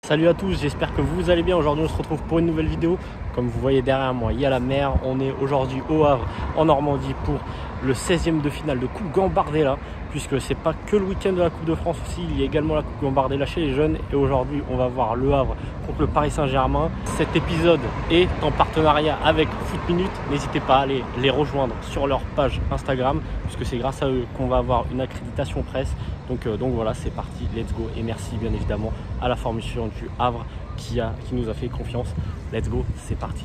Salut à tous, j'espère que vous allez bien. Aujourd'hui on se retrouve pour une nouvelle vidéo. Comme vous voyez derrière moi, il y a la mer. On est aujourd'hui au Havre en Normandie pour le 16e de finale de Coupe Gambardella, puisque c'est pas que le week-end de la Coupe de France aussi, il y a également la Coupe Gambardella chez les jeunes. Et aujourd'hui on va voir le Havre contre le Paris Saint-Germain. Cet épisode est en partenariat avec Foot Minute. N'hésitez pas à aller les rejoindre sur leur page Instagram, puisque c'est grâce à eux qu'on va avoir une accréditation presse. Donc voilà, c'est parti, let's go. Et merci bien évidemment à la formation du Havre qui nous a fait confiance. Let's go, c'est parti.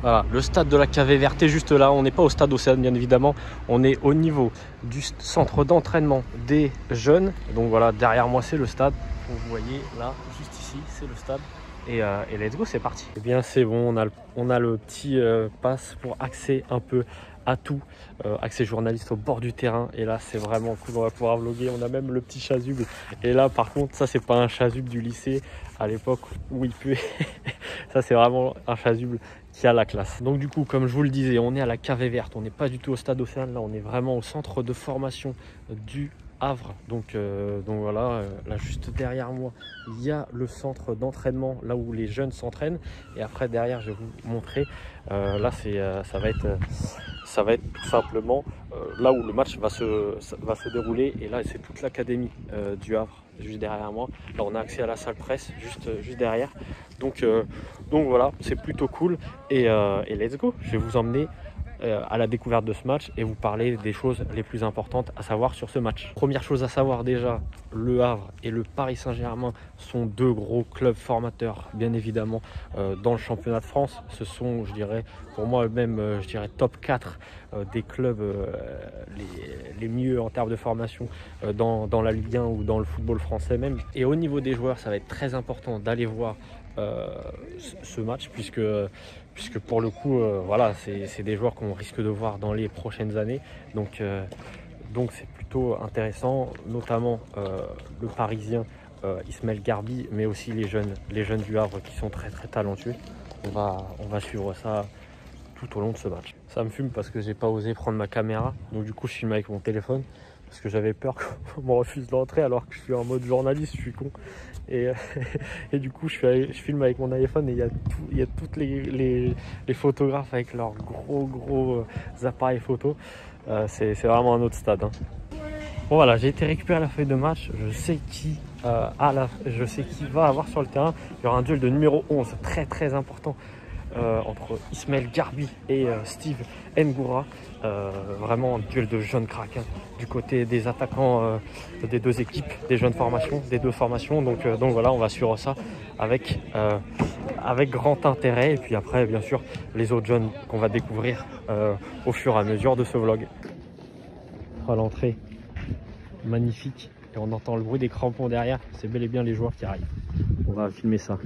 Voilà, le stade de la Cave Verte est juste là. On n'est pas au stade Océane bien évidemment. On est au niveau du centre d'entraînement des jeunes. Donc voilà, derrière moi c'est le stade. Vous voyez là, juste ici, c'est le stade. Et let's go, c'est parti. Eh bien c'est bon, on a le petit pass pour accès un peu à tout, accès journaliste au bord du terrain. Et là c'est vraiment cool, on va pouvoir vlogger. On a même le petit chasuble. Et là par contre, ça c'est pas un chasuble du lycée à l'époque où il puait. Ça c'est vraiment un chasuble qui a la classe. Donc du coup, comme je vous le disais, on est à la Cave Verte. On n'est pas du tout au stade Océane, là on est vraiment au centre de formation du Havre. Donc voilà, là juste derrière moi il y a le centre d'entraînement, là où les jeunes s'entraînent. Et après derrière je vais vous montrer, là ça va être tout simplement là où le match va se dérouler. Et là c'est toute l'académie du Havre juste derrière moi. Là on a accès à la salle presse juste derrière. Donc voilà, c'est plutôt cool. Et let's go, je vais vous emmener à la découverte de ce match et vous parler des choses les plus importantes à savoir sur ce match. Première chose à savoir déjà, le Havre et le Paris Saint-Germain sont deux gros clubs formateurs bien évidemment dans le championnat de France. Ce sont, je dirais, pour moi même, je dirais top 4 des clubs les mieux en termes de formation dans la Ligue 1 ou dans le football français même. Et au niveau des joueurs, ça va être très important d'aller voir ce match puisque pour le coup voilà, c'est des joueurs qu'on risque de voir dans les prochaines années, donc c'est plutôt intéressant, notamment le parisien Ismaël Garbi, mais aussi les jeunes du Havre qui sont très très talentueux. On va suivre ça tout au long de ce match. Ça me fume parce que j'ai pas osé prendre ma caméra, donc du coup je filme avec mon téléphone parce que j'avais peur qu'on me refuse l'entrée alors que je suis en mode journaliste, je suis con. Et du coup je filme avec mon iPhone et il y a toutes les photographes avec leurs gros appareils photo. C'est vraiment un autre stade, hein. Bon voilà, j'ai été récupérer la feuille de match. Je sais qui va avoir sur le terrain. Il y aura un duel de numéro 11 très très important entre Ismaël Garbi et Steve Ngoura. Vraiment un duel de jeunes cracks, hein, du côté des attaquants des deux équipes, des jeunes formations, des deux formations. Donc voilà, on va suivre ça avec grand intérêt. Et puis après, bien sûr, les autres jeunes qu'on va découvrir au fur et à mesure de ce vlog. À l'entrée, magnifique. Et on entend le bruit des crampons derrière. C'est bel et bien les joueurs qui arrivent. On va filmer ça.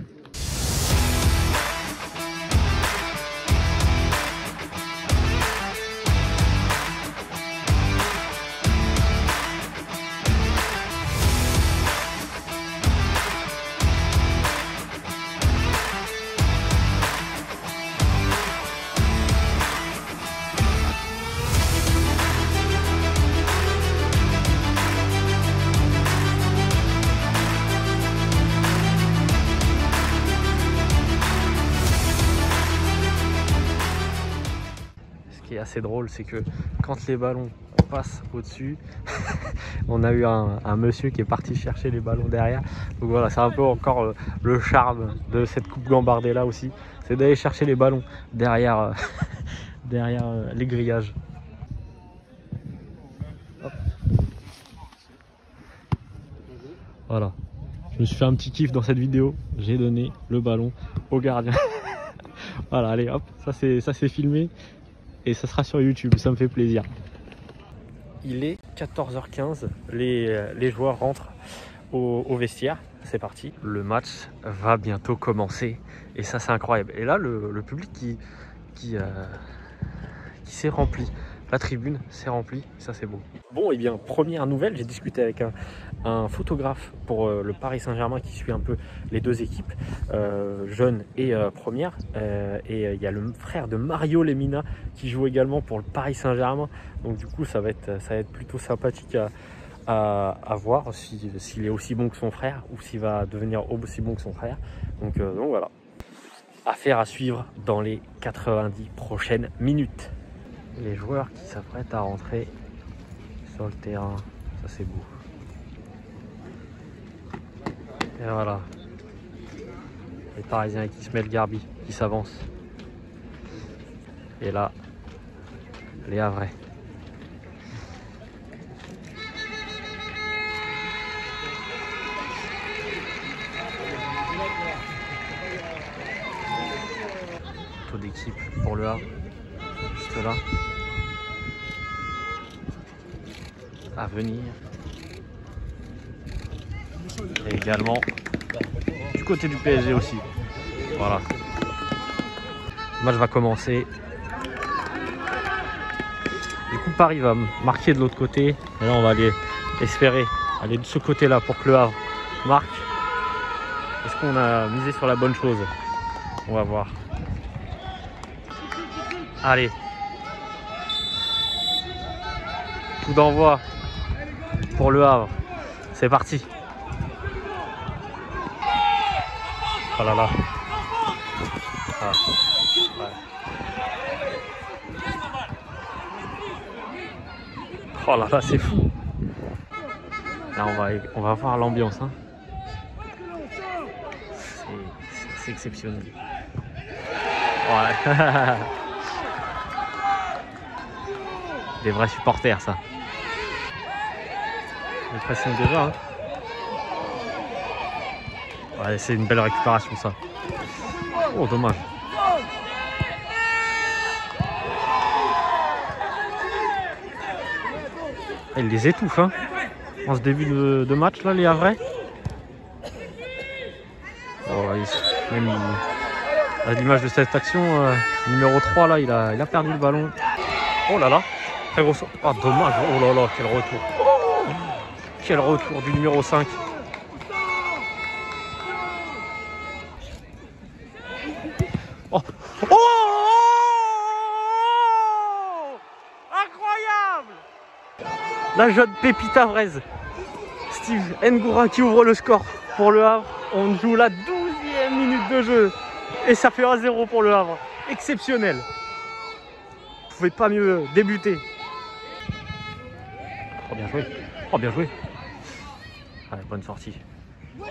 Ce qui est assez drôle, c'est que quand les ballons passent au-dessus, on a eu un monsieur qui est parti chercher les ballons derrière. Donc voilà, c'est un peu encore le charme de cette Coupe Gambardella aussi, c'est d'aller chercher les ballons derrière, les grillages. Hop. Voilà, je me suis fait un petit kiff dans cette vidéo, j'ai donné le ballon au gardien. Voilà, allez hop, ça c'est filmé. Et ça sera sur YouTube, ça me fait plaisir. Il est 14h15, les joueurs rentrent au vestiaire, c'est parti. Le match va bientôt commencer et ça c'est incroyable. Et là le public qui s'est rempli. la tribune, c'est rempli, ça c'est beau. Bon, et bien, première nouvelle, j'ai discuté avec un photographe pour le Paris Saint-Germain qui suit un peu les deux équipes, jeunes et première. Et il y a le frère de Mario Lemina qui joue également pour le Paris Saint-Germain. Donc du coup, ça va être plutôt sympathique à voir s'il est aussi bon que son frère ou s'il va devenir aussi bon que son frère. Donc voilà. Affaire à suivre dans les 90 prochaines minutes. Les joueurs qui s'apprêtent à rentrer sur le terrain, ça c'est beau. Et voilà, les Parisiens avec Ismaël Garbi qui s'avancent. Et là, les Havrais. Photo d'équipe pour le Havre, juste là. À venir. Et également du côté du PSG aussi. Voilà. Le match va commencer. Du coup, Paris va marquer de l'autre côté. Et là, on va espérer aller de ce côté-là pour que le Havre marque. Est-ce qu'on a misé sur la bonne chose? On va voir. Allez. Coup d'envoi pour le Havre. C'est parti. Oh là là. Ah. Ouais. Oh là là, c'est fou. Là, on va voir l'ambiance. Hein. C'est exceptionnel. Ouais. Des vrais supporters, ça. Le pressing déjà. Hein. Ouais, c'est une belle récupération, ça. Oh, dommage. Il les étouffe, hein, en ce début de match, là, les Havrais. Oh, même à l'image de cette action, numéro 3, là, il a perdu le ballon. Oh là là, très gros saut. Oh, dommage. Oh là là, quel retour. Quel retour du numéro 5. Oh. Oh, incroyable. La jeune pépite havraise, Steve Ngoura qui ouvre le score pour le Havre. On joue la 12e minute de jeu et ça fait 1-0 pour le Havre. Exceptionnel. Vous pouvez pas mieux débuter. Oh, bien joué. Oh, bien joué. Allez, bonne sortie. Oh,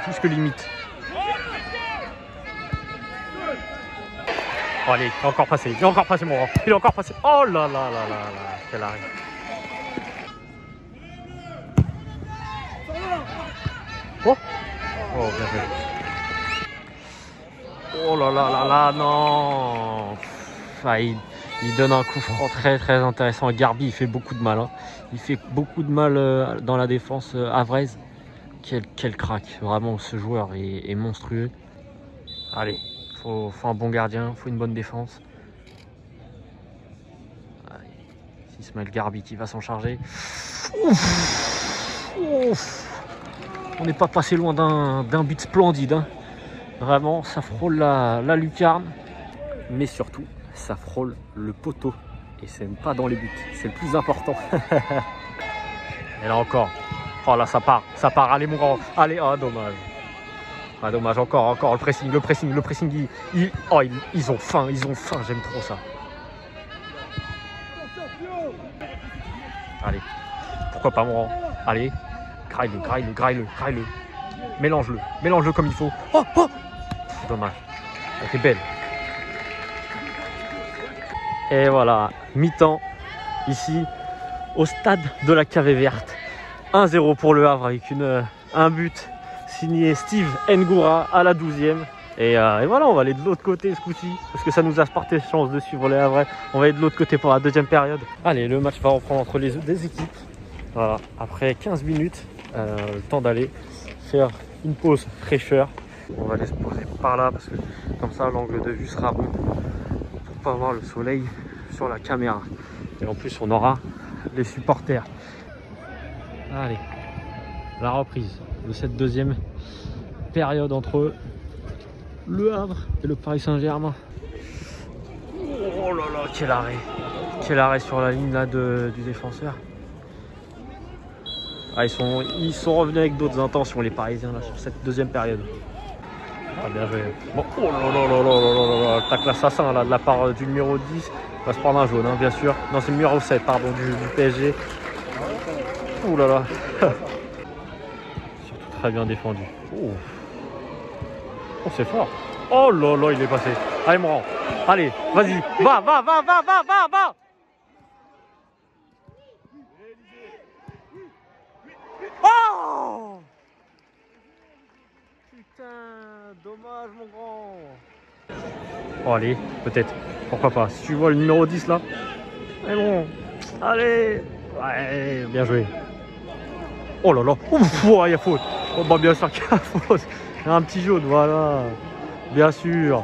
plus que limite. Oh, allez, il est encore passé, mon rang. Il est encore passé. Oh là là là là là, quel arrêt. Oh, oh, bien joué. Oh là là là là, non. Ah, il donne un coup franc très très intéressant. Garbi, il fait beaucoup de mal. Hein. Il fait beaucoup de mal dans la défense havraise. Quel crack. Vraiment, ce joueur est monstrueux. Allez. Faut un bon gardien, faut une bonne défense. Ismaël Garbi qui va s'en charger. Ouf, ouf. On n'est pas passé loin d'un but splendide. Hein. Vraiment, ça frôle la lucarne. Mais surtout, ça frôle le poteau. Et c'est pas dans les buts. C'est le plus important. Et là encore. Oh là, ça part. Allez, mon grand. Allez, oh, dommage. Ah, dommage, encore le pressing, ils ont faim, j'aime trop ça. Allez, pourquoi pas mon rang. Allez, graille-le. Mélange-le comme il faut. Oh, oh. Dommage, elle était belle. Et voilà, mi-temps, ici, au stade de la Cavée Verte. 1-0 pour le Havre avec un but. Signé Steve Ngoura à la 12e. Et voilà, on va aller de l'autre côté ce coup-ci. Parce que ça nous a apporté chance de suivre les Havrais. On va aller de l'autre côté pour la deuxième période. Allez, le match va reprendre entre les deux équipes. Voilà, après 15 minutes, le temps d'aller faire une pause fraîcheur. On va aller se poser par là parce que comme ça l'angle de vue sera bon. pas avoir le soleil sur la caméra. Et en plus, on aura les supporters. Allez, la reprise de cette deuxième période entre Le Havre et le Paris Saint-Germain. Oh là là, quel arrêt! Quel arrêt sur la ligne là du défenseur. Ah, ils sont revenus avec d'autres intentions, les Parisiens, là, sur cette deuxième période. Ah, bien joué. Bon, oh là là là là là là, tacle l'assassin là, de la part du numéro 10. Il va se prendre un jaune, hein, bien sûr. Non, c'est le numéro 7, pardon, du PSG. Oh là là. Surtout très bien défendu. Oh, oh c'est fort. Oh là là, il est passé. Allez, mon rang. Allez, vas-y. Va, va, va, va, va, va, va. Oh! Putain, dommage mon grand. Oh allez, peut-être. Pourquoi pas. Si tu vois le numéro 10 là. Mais bon. Allez. Ouais, bien joué. Oh là là. Ouf, il y a faute. Oh bah bien sûr qu'il y a faute. Il y a un petit jaune, voilà. Bien sûr.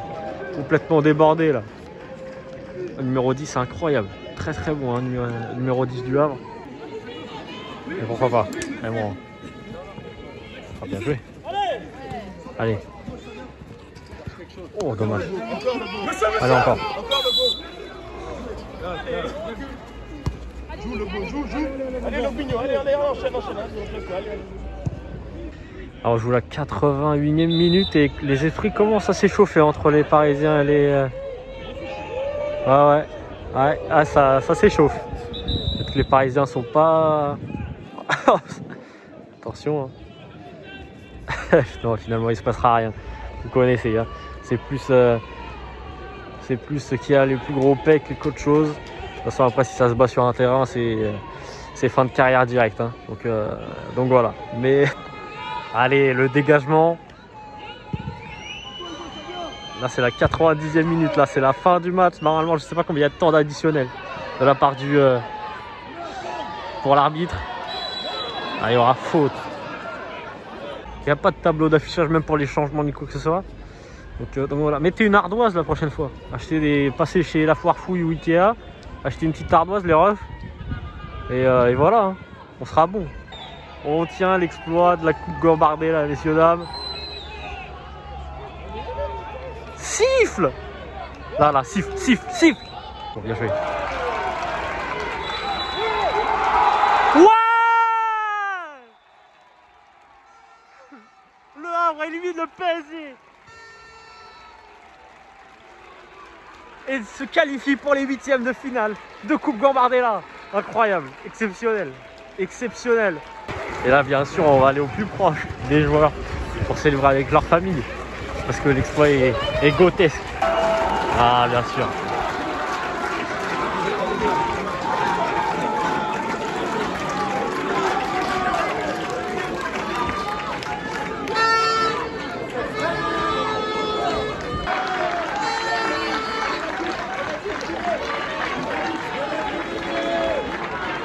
Complètement débordé là. Le numéro 10, c'est incroyable. Très très bon, hein, numéro 10 du Havre. Mais pourquoi pas. Mais bon. Ah, bien joué. Allez. Oh, dommage. Allez, encore. Joue le beau, joue. Allez, Lopigno, allez, enchaîne. Alors, on joue la 88e minute et les esprits commencent à s'échauffer entre les Parisiens et les... Ouais. Ah, ça s'échauffe. Peut-être que les Parisiens sont pas... Attention, hein. Non, finalement, il se passera rien. Vous connaissez, hein. C'est plus ce qui a les plus gros pecs qu'autre chose. De toute façon, après, si ça se bat sur un terrain, c'est fin de carrière directe, hein. Donc voilà. Mais allez, le dégagement. Là, c'est la 90e minute. Là, c'est la fin du match. Normalement, je ne sais pas combien il y a de temps d'additionnel de la part du pour l'arbitre. Ah, il y aura faute. Il n'y a pas de tableau d'affichage même pour les changements ni quoi que ce soit. Donc voilà, mettez une ardoise la prochaine fois. Passez chez la Foire Fouille ou Ikea, achetez une petite ardoise, les refs. Et voilà, hein. On sera bon. On tient l'exploit de la coupe gambardée là, messieurs dames. Siffle! Là, siffle! Bon, bien joué. Ouais! Le Havre élimine le PSG et se qualifie pour les 8e de finale de Coupe Gambardella. Incroyable, exceptionnel. Et là, bien sûr, on va aller au plus proche des joueurs pour célébrer avec leur famille. Parce que l'exploit est grotesque. Ah, bien sûr.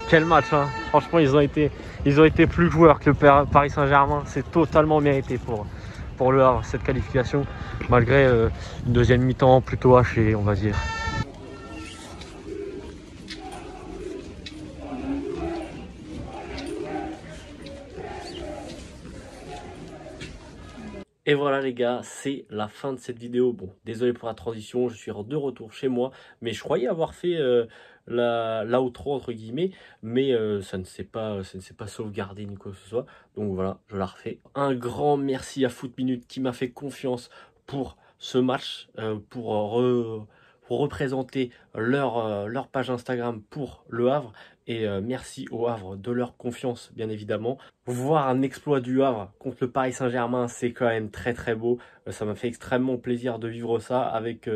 Quel match, hein. Franchement, ils ont été plus joueurs que le Paris Saint-Germain. C'est totalement mérité pour le Havre, cette qualification, malgré une deuxième mi-temps plutôt hachée, on va dire. Et voilà les gars, c'est la fin de cette vidéo. Bon, désolé pour la transition, je suis de retour chez moi, mais je croyais avoir fait l'outro entre guillemets, mais ça ne s'est pas sauvegardé ni quoi que ce soit. Donc voilà, je la refais. Un grand merci à Foot Minute qui m'a fait confiance pour ce match, pour représenter leur page Instagram pour Le Havre. Et merci au Havre de leur confiance, bien évidemment. Voir un exploit du Havre contre le Paris Saint-Germain, c'est quand même très très beau. Ça m'a fait extrêmement plaisir de vivre ça avec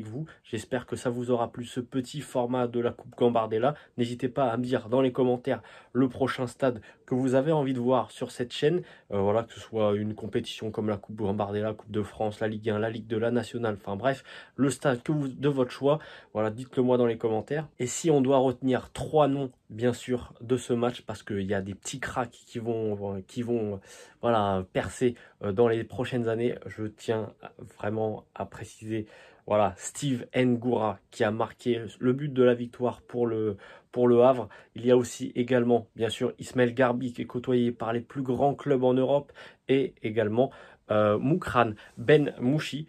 vous. J'espère que ça vous aura plu, ce petit format de la Coupe Gambardella. N'hésitez pas à me dire dans les commentaires le prochain stade que vous avez envie de voir sur cette chaîne. Voilà, que ce soit une compétition comme la Coupe Gambardella, Coupe de France, la Ligue 1, la Ligue 2, la Nationale. Enfin bref, le stade de votre choix. Voilà, dites-le moi dans les commentaires. Et si on doit retenir 3 noms, bien sûr, de ce match, parce qu'il y a des petits cracks qui vont voilà, percer dans les prochaines années, je tiens vraiment à préciser voilà, Steve Ngoura qui a marqué le but de la victoire pour le Havre. Il y a aussi également, bien sûr, Ismaël Garbi qui est côtoyé par les plus grands clubs en Europe et également Moukran Ben Mouchi,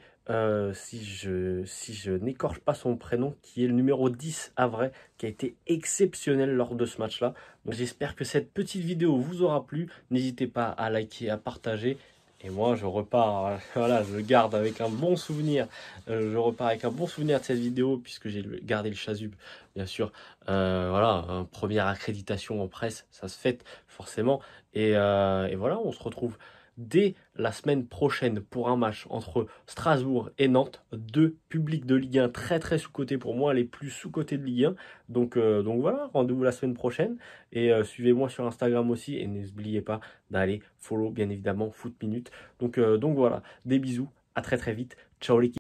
si je n'écorche pas son prénom, qui est le numéro 10 havrais, qui a été exceptionnel lors de ce match-là. Donc j'espère que cette petite vidéo vous aura plu. N'hésitez pas à liker, à partager. Et moi, je repars, voilà, je garde avec un bon souvenir. Je repars avec un bon souvenir de cette vidéo, puisque j'ai gardé le chasuble, bien sûr. Voilà, première accréditation en presse, ça se fête forcément. Et voilà, on se retrouve dès la semaine prochaine pour un match entre Strasbourg et Nantes. Deux publics de Ligue 1 très très sous-cotés pour moi, les plus sous-cotés de Ligue 1. Donc voilà, rendez-vous la semaine prochaine. Et suivez-moi sur Instagram aussi. Et n'oubliez pas d'aller follow bien évidemment Foot Minute. Donc voilà, des bisous, à très très vite. Ciao l'équipe.